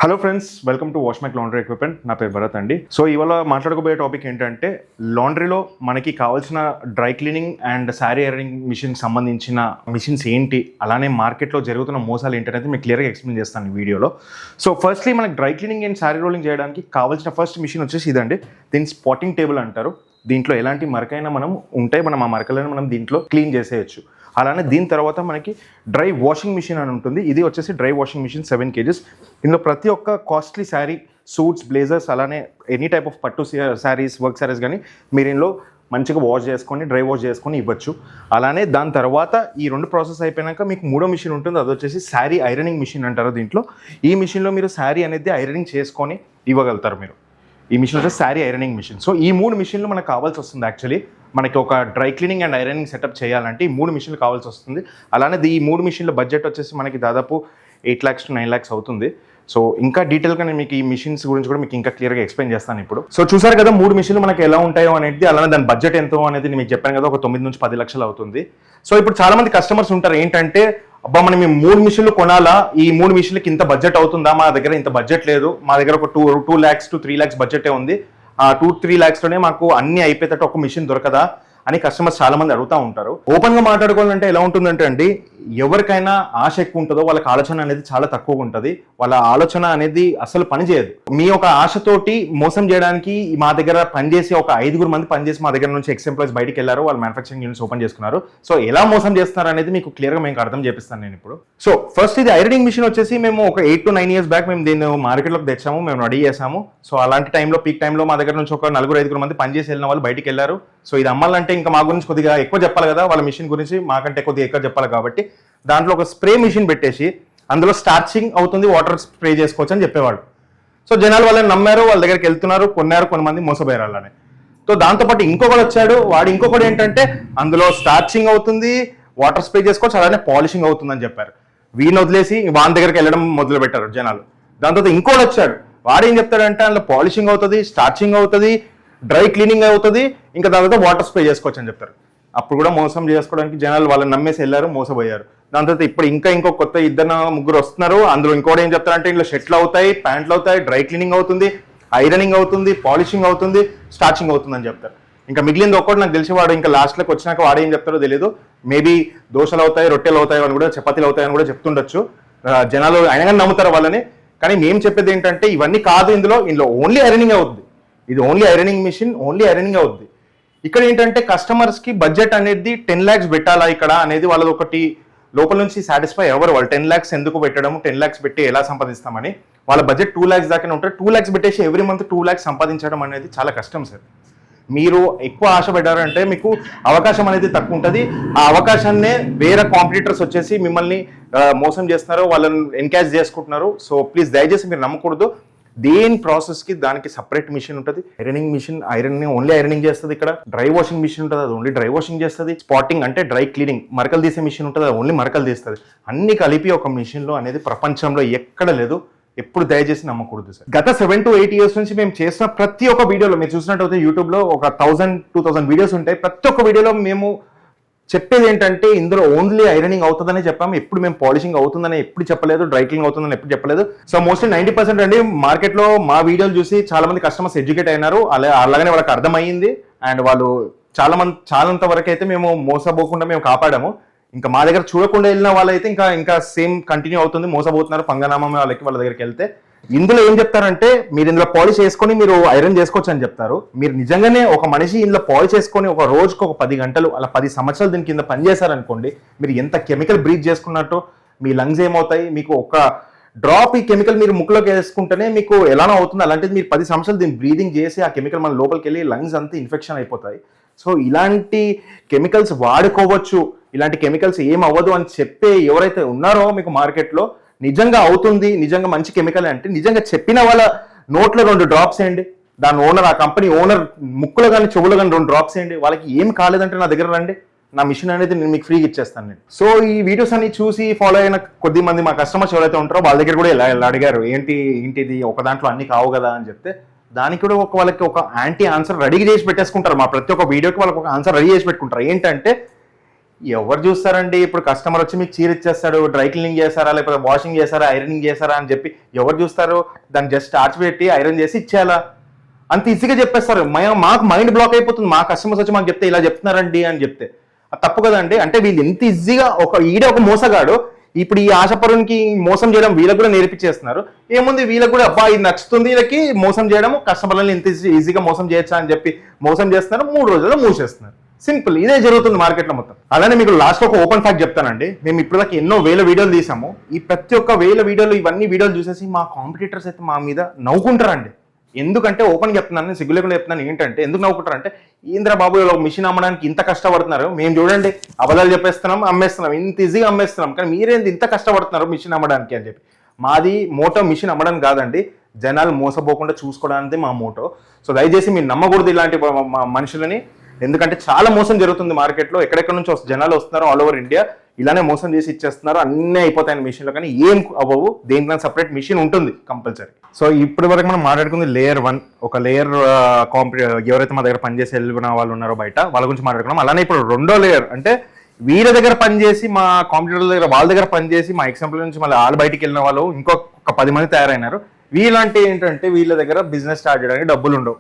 Hello friends, welcome to wash mike laundry equipment. నా పేరు భరత్ అండి. సో ఇవాళ మాట్లాడుకోబోయే టాపిక్ ఏంటంటే లాండ్రీలో మనకి కావాల్సిన dry cleaning and sari ironing machine సంబంధించిన మిషన్స్ ఏంటి, అలానే మార్కెట్లో జరుగుతున్న మోసాలు ఏంటనేది మీకు క్లియర్గా ఎక్స్ప్లెయిన్ చేస్తాను ఈ వీడియోలో. సో ఫస్ట్లీ మనకి dry cleaning and sari rolling చేయడానికి కావాల్సిన ఫస్ట్ మిషన్ వచ్చేసి ఇదండి. దీన్ని స్పాటింగ్ టేబుల్ అంటారు. దీంట్లో ఎలాంటి మరకైనా మనం ఆ మరకలను మనం దీంట్లో క్లీన్ చేసేయచ్చు. అలానే దీని తర్వాత మనకి డ్రై వాషింగ్ మిషన్ అని ఉంటుంది. ఇది వచ్చేసి డ్రై వాషింగ్ మిషన్ 7 kgs. ఇందులో ప్రతి ఒక్క కాస్ట్లీ శారీ, సూట్స్, బ్లేజర్స్, అలానే ఎనీ టైప్ ఆఫ్ పట్టు శారీస్, వర్క్ శారీస్ కానీ మీరు ఇందులో మంచిగా వాష్ చేసుకొని డ్రై వాష్ చేసుకొని ఇవ్వచ్చు. అలానే దాని తర్వాత ఈ రెండు ప్రాసెస్ అయిపోయాక మీకు మూడో మిషన్ ఉంటుంది. అది వచ్చేసి శారీ ఐరనింగ్ మిషన్ అంటారు. దీంట్లో ఈ మిషన్లో మీరు శారీ అనేది ఐరనింగ్ చేసుకొని ఇవ్వగలుగుతారు. మీరు ఈ మిషన్ వచ్చేసి శారీ ఐరనింగ్ మిషన్. సో ఈ మూడు మిషన్లు మనకు కావాల్సి వస్తుంది. యాక్చువల్లీ మనకి ఒక dry cleaning and ironing setup చేయాలంటే ఈ మూడు మిషన్లు కావాల్సి వస్తుంది. అలానే ఈ మూడు మిషన్ల బడ్జెట్ వచ్చేసి మనకి దాదాపు 8 lakhs to 9 lakhs అవుతుంది. సో ఇంకా డీటెయిల్గా నేను మీకు ఈ మిషన్స్ గురించి కూడా మీకు ఇంకా క్లియర్గా ఎక్స్ప్లెయిన్ చేస్తాను ఇప్పుడు. సో చూసారు కదా మూడు మిషన్లు మనకి ఎలా ఉంటాయో అనేది, అలానే దాని బడ్జెట్ ఎంతో అనేది నేను మీకు చెప్పాను కదా, ఒక 9 నుంచి 10 లక్షలు అవుతుంది. సో ఇప్పుడు చాలా మంది కస్టమర్స్ ఉంటారు ఏంటంటే, అబ్బా మనం ఈ మూడు మిషన్లు కొనాలా, ఈ మూడు మిషన్లకి ఇంత బడ్జెట్ అవుతుందా, మా దగ్గర ఇంత బడ్జెట్ లేదు, మా దగ్గర ఒక 2 lakhs to 3 lakhs బడ్జెటే ఉంది, ఆ 2-3 lakhsలోనే మాకు అన్ని అయిపోయేటట్టు ఒక మిషన్ దొరకదా అని కస్టమర్స్ చాలా మంది అడుగుతూ ఉంటారు. ఓపెన్ గా మాట్లాడుకోవాలంటే ఎలా ఉంటుందంటే అండి, ఎవరికైనా ఆశ ఎక్కువ ఉంటుందో వాళ్ళకి ఆలోచన అనేది చాలా తక్కువగా ఉంటుంది. వాళ్ళ ఆలోచన అనేది అసలు పనిచేయదు. మీ ఒక ఆశతోటి మోసం చేయడానికి మా దగ్గర పనిచేసి ఒక 5 మంది పనిచేసి మా దగ్గర నుంచి ఎక్స్ ఎంప్లాయీస్ బయటికి వెళ్ళారు, వాళ్ళు మ్యానుఫ్యాక్చరింగ్ యూనిట్స్ ఓపెన్ చేసుకున్నారు. సో ఎలా మోసం చేస్తున్నారు అనేది మీకు క్లియర్గా మేము అర్థం చేపిస్తాను నేను ఇప్పుడు. సో ఫస్ట్ ఇది ఐరనింగ్ మిషన్ వచ్చేసి మేము ఒక 8 to 9 years బ్యాక్ మేము దీన్ని మార్కెట్లోకి తెచ్చాము, మేము రెడీ చేసాము. సో అలాంటి టైంలో పీక్ టైంలో మా దగ్గర నుంచి ఒక 4-5 మంది పనిచేసి వెళ్ళిన వాళ్ళు బయటికి వెళ్ళారు. సో ఇది అమ్మాలంటే ఇంకా మా గురించి కొద్దిగా ఎక్కువ చెప్పాలి కదా, వాళ్ళ మిషన్ గురించి మాకంటే కొద్దిగా ఎక్కువ చెప్పాలి కాబట్టి దాంట్లో ఒక స్ప్రే మిషన్ పెట్టేసి అందులో స్టార్చింగ్ అవుతుంది, వాటర్ స్ప్రే చేసుకోవచ్చు అని చెప్పేవాడు. సో జనాలు వాళ్ళని నమ్మారు, వాళ్ళ దగ్గరికి వెళ్తున్నారు, కొన్నారు, కొంతమంది మోసపోయారు అలానే. సో దాంతోపాటు ఇంకొకటి వచ్చాడు, వాడు ఇంకొకటి ఏంటంటే అందులో స్టార్చింగ్ అవుతుంది, వాటర్ స్ప్రే చేసుకోవచ్చు, అలానే పాలిషింగ్ అవుతుందని చెప్పారు. వీడిని వదిలేసి వాని దగ్గరికి వెళ్ళడం మొదలు పెట్టారు జనాలు. దాని తర్వాత ఇంకోటి వచ్చాడు, వాడు ఏం చెప్తాడంటే అందులో పాలిషింగ్ అవుతుంది, స్టార్చింగ్ అవుతుంది, డ్రై క్లీనింగ్ అవుతుంది, ఇంకా దాని తర్వాత వాటర్ స్ప్రే చేసుకోవచ్చు అని చెప్తారు. అప్పుడు కూడా మోసం చేసుకోవడానికి జనాలు వాళ్ళని నమ్మేసి వెళ్ళారు, మోసపోయారు. దాని తర్వాత ఇప్పుడు ఇంకో కొత్త 2-3 వస్తున్నారు. అందులో ఇంకోటి ఏం చెప్తారంటే ఇందులో షర్ట్లు అవుతాయి, ప్యాంట్లు అవుతాయి, డ్రై క్లీనింగ్ అవుతుంది, ఐరనింగ్ అవుతుంది, పాలిషింగ్ అవుతుంది, స్టార్చింగ్ అవుతుంది అని చెప్తారు. ఇంకా మిగిలింది ఒక్కటి నాకు తెలిసి వాడు ఇంకా లాస్ట్లోకి వచ్చినాక వాడు ఏం చెప్తారో తెలియదు. మేబీ దోశలు అవుతాయి, రొట్టెలు అవుతాయి అని కూడా, చపాతీలు అవుతాయి అని కూడా చెప్తుండొచ్చు. జనాలు అయినా కానీ నమ్ముతారు వాళ్ళని. కానీ మేము చెప్పేది ఏంటంటే ఇవన్నీ కాదు, ఇందులో ఓన్లీ ఐరనింగ్ అవుతుంది. ఇది only ironing machine, only ironing అవుతుంది. ఇక్కడ ఏంటంటే కస్టమర్స్ కి బడ్జెట్ అనేది 10 lakhs పెట్టాలా ఇక్కడ అనేది వాళ్ళది ఒకటి లోపల నుంచి సాటిస్ఫై ఎవరు. వాళ్ళు 10 lakhs ఎందుకు పెట్టడం, 10 lakhs పెట్టి ఎలా సంపాదిస్తామని వాళ్ళ బడ్జెట్ 2 lakhs దాకానే ఉంటారు. 2 lakhs పెట్టేసి ఎవ్రీ మంత్ 2 lakhs సంపాదించడం అనేది చాలా కష్టం సార్. మీరు ఎక్కువ ఆశ పెట్టారంటే మీకు అవకాశం అనేది తక్కువ ఉంటుంది. ఆ అవకాశాన్నే వేరే కాంపిటీటర్స్ వచ్చేసి మిమ్మల్ని మోసం చేస్తున్నారు, వాళ్ళని ఎన్కాష్ చేసుకుంటున్నారు. సో ప్లీజ్ దయచేసి మీరు నమ్మకూడదు. దేని ప్రాసెస్కి దానికి సపరేట్ మిషన్ ఉంటుంది. ఐరనింగ్ మిషన్ ఓన్లీ ఐరనింగ్ చేస్తుంది. ఇక్కడ డ్రై వాషింగ్ మిషన్ ఉంటుంది, అది ఓన్లీ డ్రై వాషింగ్ చేస్తుంది. స్పాటింగ్ అంటే డ్రై క్లీనింగ్, మరకలు తీసే మిషన్ ఉంటుంది, అది ఓన్లీ మరకలు తీస్తుంది. అన్ని కలిపి ఒక మిషన్లో అనేది ప్రపంచంలో ఎక్కడ లేదు. ఎప్పుడు దయచేసి నమ్మకూడదు సార్. గత 7 to 8 years నుంచి మేము చేసిన ప్రతి ఒక్క వీడియోలో మీరు చూసినట్టయితే యూట్యూబ్లో ఒక 1000-2000 వీడియోస్ ఉంటాయి. ప్రతి ఒక్క వీడియోలో మేము చెప్పేది ఏంటంటే ఇందులో ఓన్లీ ఐరనింగ్ అవుతుందని చెప్పాము. ఎప్పుడు మేము పాలిషింగ్ అవుతుందని ఎప్పుడు చెప్పలేదు, డ్రై క్లీనింగ్ అవుతుందని ఎప్పుడు చెప్పలేదు. సో మోస్ట్లీ 90% అండి మార్కెట్లో మా వీడియోలు చూసి చాలా మంది కస్టమర్స్ ఎడ్యుకేట్ అయినారు. అలాగనే వాళ్ళకి అర్థమైంది. అండ్ వాళ్ళు చాలంత వరకు అయితే మేము మోసపోకుండా మేము కాపాడాము. ఇంకా మా దగ్గర చూడకుండా వెళ్ళిన వాళ్ళైతే ఇంకా సేమ్ కంటిన్యూ అవుతుంది, మోసపోతున్నారు పంగనామా వాళ్ళ దగ్గరికి వెళ్తే. ఇందులో ఏం చెప్తారంటే మీరు ఇందులో పాలిష్ చేసుకొని మీరు ఐరన్ చేసుకోవచ్చు అని చెప్తారు. మీరు నిజంగానే ఒక మనిషి ఇందులో పాలిష్ చేసుకొని ఒక రోజుకు ఒక 10 గంటలు అలా 10 సంవత్సరాలు దీని కింద పనిచేశారనుకోండి, మీరు ఎంత కెమికల్ బ్రీత్ చేసుకున్నట్టు మీ లంగ్స్ ఏమవుతాయి, మీకు ఒక డ్రాప్ ఈ కెమికల్ మీరు ముక్కులోకి వేసుకుంటేనే మీకు ఎలానో అవుతుంది. అలాంటిది మీరు 10 సంవత్సరాలు దీన్ని బ్రీదింగ్ చేసి ఆ కెమికల్ మన లోపలికి వెళ్ళి లంగ్స్ అంతా ఇన్ఫెక్షన్ అయిపోతాయి. సో ఇలాంటి కెమికల్స్ వాడుకోవచ్చు, ఇలాంటి కెమికల్స్ ఏం అవ్వదు అని చెప్పే ఎవరైతే ఉన్నారో మీకు మార్కెట్లో నిజంగా అవుతుంది, నిజంగా మంచి కెమికల్ అంటే నిజంగా చెప్పిన వాళ్ళ నోట్లో 2 drops వేయండి. దాని ఓనర్, ఆ కంపెనీ ఓనర్ ముక్కులో కానీ చెవులో కానీ 2 drops వేయండి. వాళ్ళకి ఏం కాలేదంటే నా దగ్గర రండి, నా మిషన్ అనేది నేను మీకు ఫ్రీగా ఇచ్చేస్తాను నేను. సో ఈ వీడియోస్ అన్ని చూసి ఫాలో అయిన కొద్ది మంది మా కస్టమర్స్ ఎవరైతే ఉంటారో వాళ్ళ దగ్గర కూడా ఇలా అడిగారు, ఏంటిది ఒక దాంట్లో అన్ని కావు కదా అని చెప్తే దానికి కూడా వాళ్ళకి ఒక యాంటీ ఆన్సర్ రెడీ చేసి పెట్టేసుకుంటారు. మా ప్రతి ఒక్క వీడియోకి వాళ్ళకి ఒక ఆన్సర్ రెడీ చేసి పెట్టుకుంటారు. ఏంటంటే ఎవరు చూస్తారండి? ఇప్పుడు కస్టమర్ వచ్చి మీకు చీర ఇచ్చేస్తాడు, డ్రై క్లీనింగ్ చేస్తారా లేకపోతే వాషింగ్ చేస్తారా ఐరనింగ్ చేస్తారా అని చెప్పి ఎవరు చూస్తారు? దాన్ని జస్ట్ స్టార్చ్ పెట్టి ఐరన్ చేసి ఇచ్చేయాలా, అంత ఈజీగా చెప్పేస్తారు. మాకు మైండ్ బ్లాక్ అయిపోతుంది. మా కస్టమర్స్ వచ్చి మాకు చెప్తే ఇలా చెప్తున్నారండి అని చెప్తే అది తప్పు కదండి. అంటే వీళ్ళు ఎంత ఈజీగా ఒక మోసగాడు ఇప్పుడు ఈ ఆశపరునికి మోసం చేయడం వీళ్ళకి కూడా నేర్పించేస్తున్నారు. ఏముంది వీళ్ళకి కూడా అబ్బా ఇది నచ్చుతుంది, వీళ్ళకి మోసం చేయడం, కస్టమర్లని ఇంత ఈజీగా మోసం చేయొచ్చా అని చెప్పి మోసం చేస్తున్నారు. 3 రోజుల్లో మూసేస్తున్నారు. సింపుల్, ఇదే జరుగుతుంది మార్కెట్లో మొత్తం. అలానే మీకు లాస్ట్ ఒక ఓపెన్ ఫ్యాక్ట్ చెప్తానండి. మేము ఇప్పటిదాకా ఎన్నో వేల వీడియోలు తీసాము. ఈ ప్రతి ఒక్క వేల వీడియోలు ఇవన్నీ వీడియోలు చూసేసి మా కాంపిటీటర్స్ అయితే మా మీద నవ్వుకుంటారండి. ఎందుకంటే ఓపెన్ చెప్తున్నాను, సిగ్గు లేకుండా చెప్తున్నాను. ఏంటంటే ఎందుకు నవ్వుకుంటారంటే, ఇంద్ర బాబు మిషన్ అమ్మడానికి ఇంత కష్టపడుతున్నారు, మేము చూడండి అబద్ధాలు చెప్పేస్తున్నాం, అమ్మేస్తున్నాం, ఇంత ఈజీగా అమ్మేస్తున్నాం, కానీ మీరేంది ఇంత కష్టపడుతున్నారు మిషన్ అమ్మడానికి అని చెప్పి. మాది మోటో మిషన్ అమ్మడం కాదండి, జనాలు మోసపోకుండా చూసుకోవడానికి మా మోటో. సో దయచేసి మీరు నమ్మకూడదు ఇలాంటి మనుషులని. ఎందుకంటే చాలా మోసం జరుగుతుంది మార్కెట్లో. ఎక్కడెక్కడ నుంచి జనాలు వస్తున్నారు ఆల్ ఓవర్ ఇండియా, ఇలానే మోసం చేసి ఇచ్చేస్తున్నారు. అన్నీ అయిపోతాయి మిషన్లో, కానీ ఏం అవ్వవు. దేనికైనా సపరేట్ మిషన్ ఉంటుంది కంపల్సరీ. సో ఇప్పటి వరకు మనం మాట్లాడుకుంది లేయర్ 1, ఒక లేయర్ ఎవరైతే మా దగ్గర పనిచేసి వెళ్ళిన వాళ్ళు ఉన్నారో బయట వాళ్ళ గురించి మాట్లాడుకున్నాం. అలానే ఇప్పుడు 2వ లేయర్ అంటే వీళ్ళ దగ్గర పనిచేసి మా కాంపిటీటర్ల దగ్గర వాళ్ళ దగ్గర పనిచేసి మా ఎగ్జాంపుల్ నుంచి మళ్ళీ వాళ్ళు బయటికి వెళ్ళిన వాళ్ళు ఇంకొక 10 మంది తయారైనారు. వీళ్ళంటే ఏంటంటే వీళ్ళ దగ్గర బిజినెస్ స్టార్ట్ చేయడానికి డబ్బులు ఉండవు.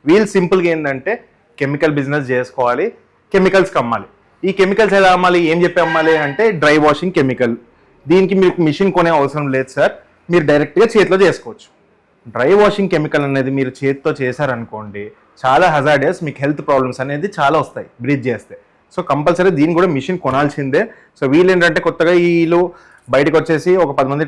వీళ్ళు సింపుల్గా ఏంటంటే కెమికల్ బిజినెస్ చేసుకోవాలి, కెమికల్స్కి అమ్మాలి. ఈ కెమికల్స్ ఎలా అమ్మాలి, ఏం చెప్పి అమ్మాలి అంటే డ్రై వాషింగ్ కెమికల్. దీనికి మీకు మిషన్ కొనే అవసరం లేదు సార్, మీరు డైరెక్ట్గా చేతిలో చేసుకోవచ్చు. డ్రై వాషింగ్ కెమికల్ అనేది మీరు చేతితో చేశారనుకోండి చాలా హజార్డస్, మీకు హెల్త్ ప్రాబ్లమ్స్ అనేది చాలా వస్తాయి బ్రీత్ చేస్తే. సో కంపల్సరీ దీన్ని కూడా మిషన్ కొనాల్సిందే. సో వీళ్ళు ఏంటంటే కొత్తగా వీళ్ళు బయటకు వచ్చేసి ఒక 10 మంది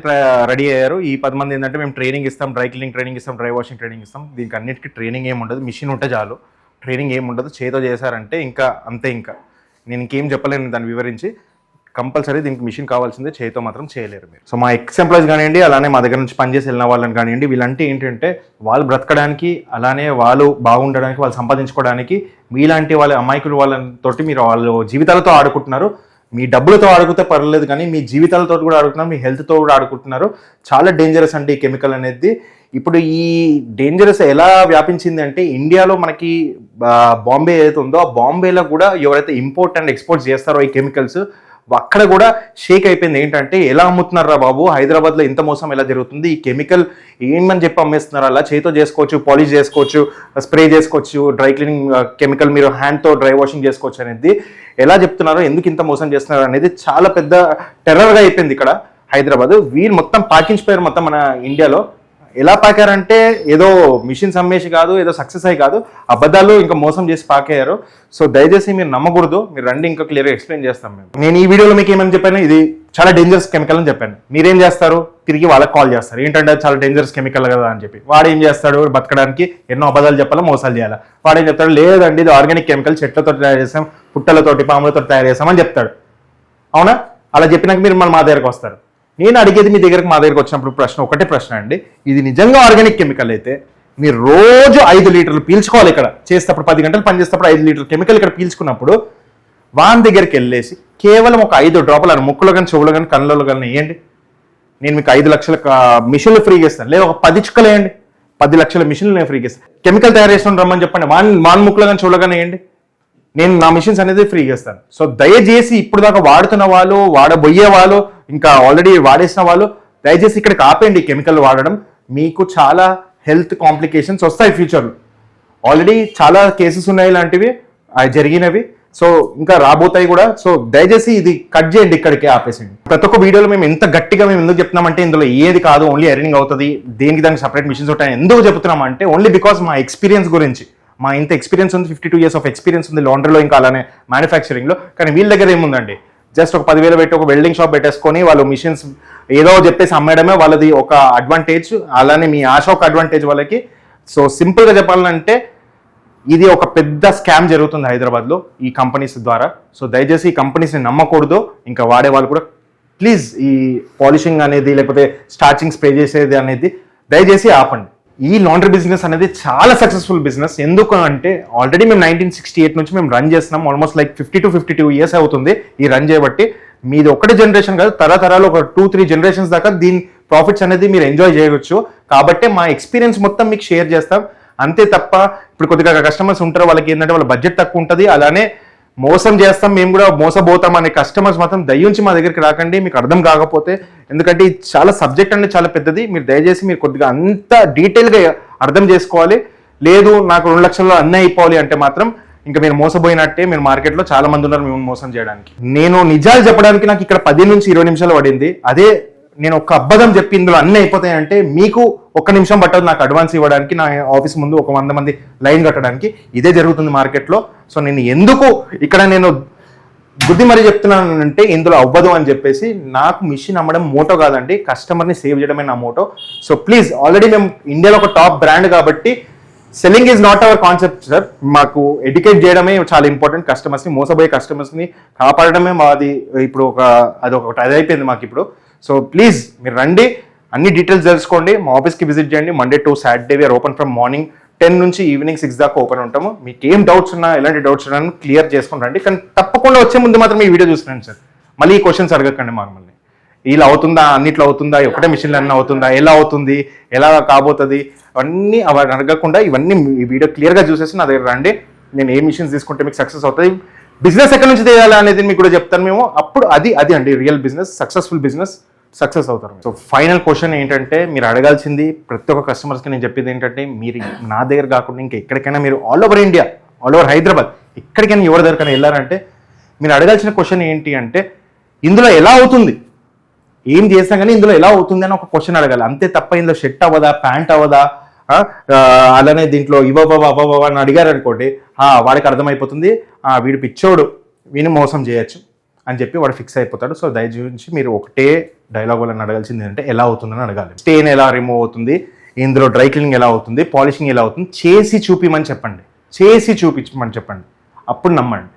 రెడీ అయ్యారు. ఈ 10 మంది ఏంటంటే మేము ట్రైనింగ్ ఇస్తాం, డ్రై క్లీనింగ్ ట్రైనింగ్ ఇస్తాం, డ్రై వాషింగ్ ట్రైనింగ్ ఇస్తాం. దీనికి అన్నిటికీ ట్రైనింగ్ ఏమి ఉండదు, మిషన్ ఉంటే చాలు. ట్రైనింగ్ ఏమి ఉండదు, చేతితో చేశారంటే ఇంకా అంతే. ఇంకా నేను ఇంకేం చెప్పలేను దాన్ని వివరించి. కంపల్సరీ దీనికి మిషన్ కావాల్సిందే, చేతితో మాత్రం చేయలేరు మీరు. సో మా ఎక్స్ ఎంప్లాయీస్ కానివ్వండి, అలానే మా దగ్గర నుంచి పనిచేసి వెళ్ళిన వాళ్ళని కానివ్వండి, వీళ్ళంటే ఏంటంటే వాళ్ళు బ్రతకడానికి, అలానే వాళ్ళు బాగుండడానికి, వాళ్ళు సంపాదించుకోవడానికి మీలాంటి వాళ్ళ అమాయకులు వాళ్ళతోటి మీరు వాళ్ళ జీవితాలతో ఆడుకుంటున్నారు. మీ డబ్బులతో ఆడుకుంటే పర్లేదు, కానీ మీ జీవితాలతో కూడా ఆడుకుంటున్నారు, మీ హెల్త్తో కూడా ఆడుకుంటున్నారు. చాలా డేంజరస్ అంటే ఈ కెమికల్ అనేది. ఇప్పుడు ఈ డేంజరస్ ఎలా వ్యాపించింది అంటే ఇండియాలో మనకి బాంబే ఏదైతే ఉందో ఆ బాంబేలో కూడా ఎవరైతే ఇంపోర్ట్ అండ్ ఎక్స్పోర్ట్ చేస్తారో ఈ కెమికల్స్ అక్కడ కూడా షేక్ అయిపోయింది. ఏంటంటే ఎలా అమ్ముతున్నారా బాబు, హైదరాబాద్లో ఇంత మోసం ఎలా జరుగుతుంది, ఈ కెమికల్ ఏమని చెప్పి అమ్మేస్తున్నారు, అలా చేతితో చేసుకోవచ్చు, పాలిష్ చేసుకోవచ్చు, స్ప్రే చేసుకోవచ్చు, డ్రై క్లీనింగ్ కెమికల్ మీరు హ్యాండ్తో డ్రై వాషింగ్ చేసుకోవచ్చు అనేది ఎలా చెప్తున్నారో, ఎందుకు ఇంత మోసం చేస్తున్నారు అనేది చాలా పెద్ద టెర్రర్గా అయిపోయింది ఇక్కడ హైదరాబాద్. వీళ్ళు మొత్తం పాకించిపోయారు మొత్తం మన ఇండియాలో. ఎలా పాకారంటే ఏదో మిషన్స్ అమ్మేసి కాదు, ఏదో సక్సెస్ అయ్యి కాదు, అబద్ధాలు ఇంకా మోసం చేసి పాకయ్యారు. సో దయచేసి మీరు నమ్మకూడదు. మీరు రండి, ఇంకా క్లియర్గా ఎక్స్ప్లెయిన్ చేస్తాం మేము. నేను ఈ వీడియోలో మీకు ఏమని చెప్పాను, ఇది చాలా డేంజరస్ కెమికల్ అని చెప్పాను. మీరేం చేస్తారు, తిరిగి వాళ్ళకి కాల్ చేస్తారు, ఏంటంటే చాలా డేంజరస్ కెమికల్ కదా అని చెప్పి. వాడు ఏం చేస్తాడు, బతకడానికి ఎన్నో అబద్ధాలు చెప్పాలా, మోసాలు చేయాలా. వాడు ఏం చెప్తాడు, లేదండి ఇది ఆర్గానిక్ కెమికల్, చెట్లతో తయారు చేస్తాం, పుట్టలతోటి, పాములతో తయారు చేస్తామని చెప్తాడు. అవునా? అలా చెప్పినాక మీరు మళ్ళీ మా దగ్గరకు వస్తారు. నేను అడిగేది మీ దగ్గరకు, మా దగ్గరకు వచ్చినప్పుడు ఒకటే ప్రశ్న అండి, ఇది నిజంగా ఆర్గానిక్ కెమికల్ అయితే మీరు రోజు 5 లీటర్లు పీల్చుకోవాలి. ఇక్కడ చేసేటప్పుడు 10 గంటలు పనిచేసేటప్పుడు 5 లీటర్ల కెమికల్ ఇక్కడ పీల్చుకున్నప్పుడు వాన్ దగ్గరికి వెళ్ళేసి కేవలం ఒక 5 డ్రాపులు అని ముక్కులో కానీ, చెవులో కానీ, కళ్ళలో కానీ వేయండి. నేను మీకు 5 లక్షల మిషన్లు ఫ్రీగా ఇస్తాను, లేదా ఒక 10 చుక్కలు వేయండి, 10 లక్షల మిషన్లు నేను ఫ్రీగా ఇస్తాను. కెమికల్ తయారు చేస్తాను రమ్మని చెప్పండి, వాన్ ముక్కులో కానీ, చెవులో కానీ వేయండి, నేను నా మిషన్స్ అనేది ఫ్రీగా ఇస్తాను. సో దయచేసి ఇప్పుడు దాకా వాడుతున్న వాళ్ళు, వాడబోయే వాళ్ళు, ఇంకా ఆల్రెడీ వాడేసిన వాళ్ళు దయచేసి ఇక్కడికి ఆపేయండి కెమికల్ వాడడం. మీకు చాలా హెల్త్ కాంప్లికేషన్స్ వస్తాయి ఫ్యూచర్లో. ఆల్రెడీ చాలా కేసెస్ ఉన్నాయి ఇలాంటివి జరిగినవి. సో ఇంకా రాబోతాయి కూడా. సో దయచేసి ఇది కట్ చేయండి, ఇక్కడికి ఆపేసేయండి. ప్రతి ఒక్క వీడియోలో మేము ఎంత గట్టిగా మేము ఎందుకు చెప్తున్నామంటే ఇందులో ఏది కాదు, ఓన్లీ ఎర్నింగ్ అవుతుంది, దానికి సపరేట్ మిషన్స్ ఉంటాయి ఎందుకు చెప్తున్నామంటే ఓన్లీ బికాస్ మా ఎక్స్పీరియన్స్ గురించి. మా ఇంత ఎక్స్పీరియన్స్ ఉంది, 52 years ఆఫ్ ఎక్స్పీరియన్స్ ఉంది లాండ్రీలో, ఇంకా అలానే మ్యానుఫ్యాక్చరింగ్లో. కానీ వీళ్ళ దగ్గర ఏముందండి, జస్ట్ ఒక 10,000 పెట్టి ఒక వెల్డింగ్ షాప్ పెట్టేసుకొని వాళ్ళు మిషన్స్ ఏదో చెప్పేసి అమ్మేయడమే వాళ్ళది ఒక అడ్వాంటేజ్. అలానే మీ ఆశ ఒక అడ్వాంటేజ్ వాళ్ళకి. సో సింపుల్గా చెప్పాలంటే ఇది ఒక పెద్ద స్కామ్ జరుగుతుంది హైదరాబాద్లో ఈ కంపెనీస్ ద్వారా. సో దయచేసి ఈ కంపెనీస్ని నమ్మకూడదు. ఇంకా వాడే వాళ్ళు కూడా ప్లీజ్ ఈ పాలిషింగ్ అనేది లేకపోతే స్టార్చింగ్ స్ప్రే చేసేది అనేది దయచేసి ఆపండి. ఈ లాండ్రీ బిజినెస్ అనేది చాలా సక్సెస్ఫుల్ బిజినెస్. ఎందుకు అంటే ఆల్రెడీ మేము 1968 నుంచి మేము రన్ చేస్తున్నాం. ఆల్మోస్ట్ లైక్ 50 to 52 years అవుతుంది ఈ రన్ చేయబట్టి. మీది ఒకటి జనరేషన్ కాదు, తరతరాలు ఒక 2-3 generations దాకా దీని ప్రాఫిట్స్ అనేది మీరు ఎంజాయ్ చేయవచ్చు. కాబట్టి మా ఎక్స్పీరియన్స్ మొత్తం మీకు షేర్ చేస్తాం అంతే తప్ప. ఇప్పుడు కొద్దిగా కస్టమర్స్ ఉంటారు, వాళ్ళకి ఏంటంటే వాళ్ళ బడ్జెట్ తక్కువ ఉంటుంది, అలానే మోసం చేస్తాం, మేము కూడా మోసపోతాం అనే కస్టమర్స్ మాత్రం దయించి మా దగ్గరికి రాకండి, మీకు అర్థం కాకపోతే. ఎందుకంటే ఇది చాలా సబ్జెక్ట్ అంటే చాలా పెద్దది, మీరు దయచేసి మీరు కొద్దిగా అంత డీటెయిల్గా అర్థం చేసుకోవాలి. లేదు నాకు 2 లక్షల్లో అన్నీ అయిపోవాలి అంటే మాత్రం ఇంకా మీరు మోసపోయినట్టే. మీరు మార్కెట్లో చాలా మంది ఉన్నారు మేము మోసం చేయడానికి. నేను నిజాలు చెప్పడానికి నాకు ఇక్కడ 10 నుంచి 20 నిమిషాలు పడింది. అదే నేను ఒక అబద్ధం చెప్పి ఇందులో అన్నీ అయిపోతాయంటే మీకు 1 నిమిషం పట్టదు నాకు అడ్వాన్స్ ఇవ్వడానికి, నా ఆఫీస్ ముందు ఒక 100 మంది లైన్ కట్టడానికి. ఇదే జరుగుతుంది మార్కెట్లో. సో నేను ఎందుకు ఇక్కడ నేను బుద్ధి మరీ చెప్తున్నానంటే ఇందులో అవ్వదు అని చెప్పేసి. నాకు మిషన్ అమ్మడం మోటో కాదండి, కస్టమర్ని సేవ్ చేయడమే నా మోటో. సో ప్లీజ్, ఆల్రెడీ మేము ఇండియాలో ఒక టాప్ బ్రాండ్ కాబట్టి selling is not our concept sir. మాకు ఎడ్యుకేట్ చేయడమే చాలా ఇంపార్టెంట్. కస్టమర్స్ని, మోసపోయే కస్టమర్స్ని కాపాడడమే మాది ఇప్పుడు అదొకటి అది అయిపోయింది మాకు ఇప్పుడు. సో ప్లీజ్ మీరు రండి, అన్ని డీటెయిల్స్ తెలుసుకోండి. మా ఆఫీస్కి విజిట్ చేయండి. Monday to Saturday we are open from morning 10 నుంచి ఈవినింగ్ 6 దాకా ఓపెన్ ఉంటాము. మీకు ఏం డౌట్స్ ఉన్నా, ఎలాంటి డౌట్స్ ఉన్నా క్లియర్ చేసుకుని రండి. కానీ తప్పకుండా వచ్చే ముందు మాత్రం ఈ వీడియో చూస్తున్నాను సార్. మళ్ళీ ఈ క్వశ్చన్స్ అడగకండి మమ్మల్ని. ఇలా అవుతుందా, అన్నిట్లో అవుతుందా, ఒకటే మిషన్లు అన్నీ అవుతుందా, ఎలా అవుతుంది, ఎలా కాబోతుంది, అవన్నీ అడగకుండా ఇవన్నీ ఈ వీడియో క్లియర్గా చూసేసి నా దగ్గర రండి. నేను ఏ మిషన్స్ తీసుకుంటే మీకు సక్సెస్ అవుతుంది, బిజినెస్ ఎక్కడి నుంచి చేయాలి అనేది మీకు కూడా చెప్తాను మేము. అప్పుడు అది అండి real business, successful business, success అవుతారు. సో ఫైనల్ క్వశ్చన్ ఏంటంటే, మీరు అడగాల్సింది ప్రతి ఒక్క కస్టమర్స్కి నేను చెప్పేది ఏంటంటే, మీరు నా దగ్గర కాకుండా ఇంకా ఎక్కడికైనా మీరు all over India, all over Hyderabad ఎక్కడికైనా ఎవరి దగ్గర వెళ్ళారంటే మీరు అడగాల్సిన క్వశ్చన్ ఏంటి అంటే, ఇందులో ఎలా అవుతుంది, ఏం చేస్తాం కానీ ఇందులో ఎలా అవుతుంది అని ఒక క్వశ్చన్ అడగాలి. అంతే తప్ప ఇందులో షర్ట్ అవ్వదా, ప్యాంట్ అవ్వదా, అలానే దీంట్లో ఇవ్వబాబా అని అడిగారు అనుకోండి, వాడికి అర్థమైపోతుంది వీడు పిచ్చోడు, వీని మోసం చేయొచ్చు అని చెప్పి వాడు ఫిక్స్ అయిపోతాడు. సో దయచేసి మీరు ఒకటే డైలాగ్ వాళ్ళని అడగాల్సింది ఏంటంటే ఎలా అవుతుందని అడగాలి. స్టెయిన్ ఎలా రిమూవ్ అవుతుంది, ఇందులో డ్రై క్లీనింగ్ ఎలా అవుతుంది, పాలిషింగ్ ఎలా అవుతుంది, చేసి చూపించమని చెప్పండి. అప్పుడు నమ్మండి.